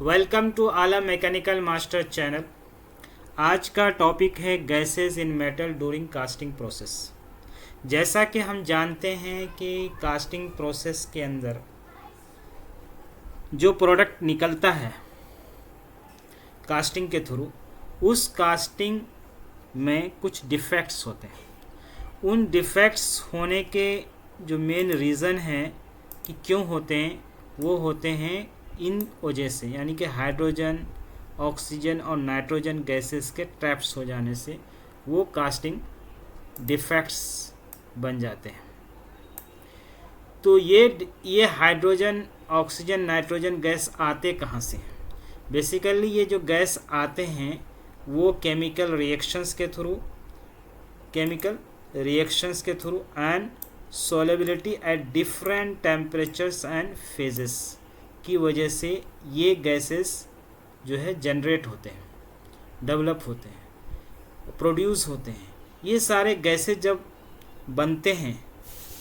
Welcome to आला mechanical master channel. आज का टॉपिक है gases in metal during casting process. जैसा कि हम जानते हैं कि कास्टिंग प्रोसेस के अंदर जो प्रोडक्ट निकलता है कास्टिंग के थ्रू, उस कास्टिंग में कुछ डिफेक्ट्स होते हैं। उन डिफेक्ट्स होने के जो मेन रीज़न हैं कि क्यों होते हैं, वो होते हैं इन वजह से, यानी कि हाइड्रोजन, ऑक्सीजन और नाइट्रोजन गैसेस के ट्रैप्स हो जाने से वो कास्टिंग डिफेक्ट्स बन जाते हैं। तो ये हाइड्रोजन, ऑक्सीजन, नाइट्रोजन गैस आते कहाँ से हैं? बेसिकली ये जो गैस आते हैं वो केमिकल रिएक्शंस के through and solubility at different temperatures and phases की वजह से ये गैसेस जो है जनरेट होते हैं, डेवलप होते हैं, प्रोड्यूस होते हैं। ये सारे गैसेस जब बनते हैं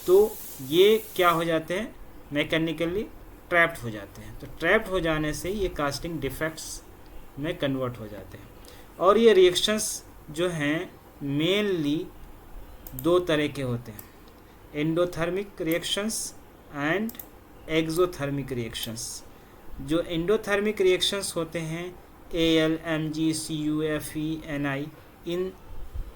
तो ये क्या हो जाते हैं, मैकेनिकली ट्रैप्ड हो जाते हैं। तो ट्रैप्ड हो जाने से ये कास्टिंग डिफेक्ट्स में कन्वर्ट हो जाते हैं। और ये रिएक्शंस जो हैं मेनली दो तरह के होते हैं, endothermic reactions and exothermic reactions. जो एंडोथर्मिक रिएक्शंस होते हैं Al, Mg, Cu, Fe, Ni, इन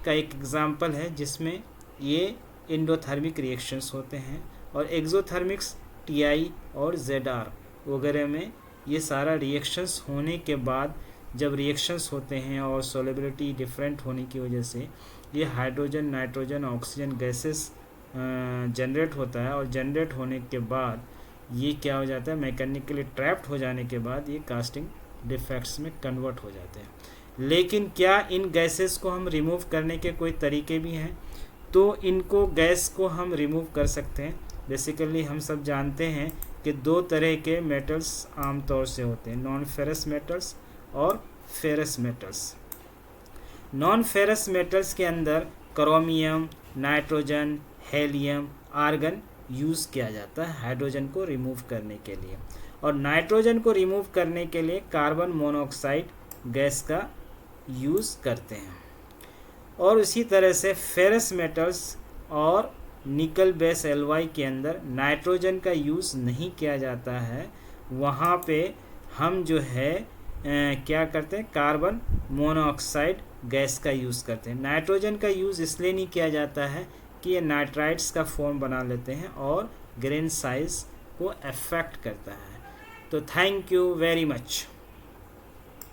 का एक एग्जाम्पल है जिसमें ये एंडोथर्मिक रिएक्शंस होते हैं। और एक्सोथर्मिक्स Ti और Zr वगैरह में ये सारा रिएक्शंस होने के बाद जब रिएक्शंस होते हैं और सोलेबिलिटी डिफरेंट होने की वजह से ये hydrogen, nitrogen, oxygen gases generate होता है। और जनरेट होने के बाद ये क्या हो जाता है, मैकेनिकली ट्रैप्ड हो जाने के बाद ये कास्टिंग डिफेक्ट्स में कन्वर्ट हो जाते हैं। लेकिन क्या इन गैसेस को हम रिमूव करने के कोई तरीके भी हैं? तो इनको गैस को हम रिमूव कर सकते हैं। बेसिकली हम सब जानते हैं कि दो तरह के मेटल्स आमतौर से होते हैं, नॉन फेरस मेटल्स और ferrous metals. Non ferrous metals के अंदर chromium, nitrogen, helium, argon use किया जाता है हाइड्रोजन को रिमूव करने के लिए। और नाइट्रोजन को रिमूव करने के लिए कार्बन मोनोऑक्साइड गैस का यूज़ करते हैं। और इसी तरह से फेरस मेटल्स और निकल बेस एलवाई के अंदर नाइट्रोजन का यूज़ नहीं किया जाता है। वहाँ पे हम जो है क्या करते हैं, कार्बन मोनोऑक्साइड गैस का यूज़ करते हैं। नाइट्रोजन का यूज़ इसलिए नहीं किया जाता है कि ये नाइट्राइड्स का फॉर्म बना लेते हैं और ग्रेन साइज को अफेक्ट करता है। तो थैंक यू वेरी मच।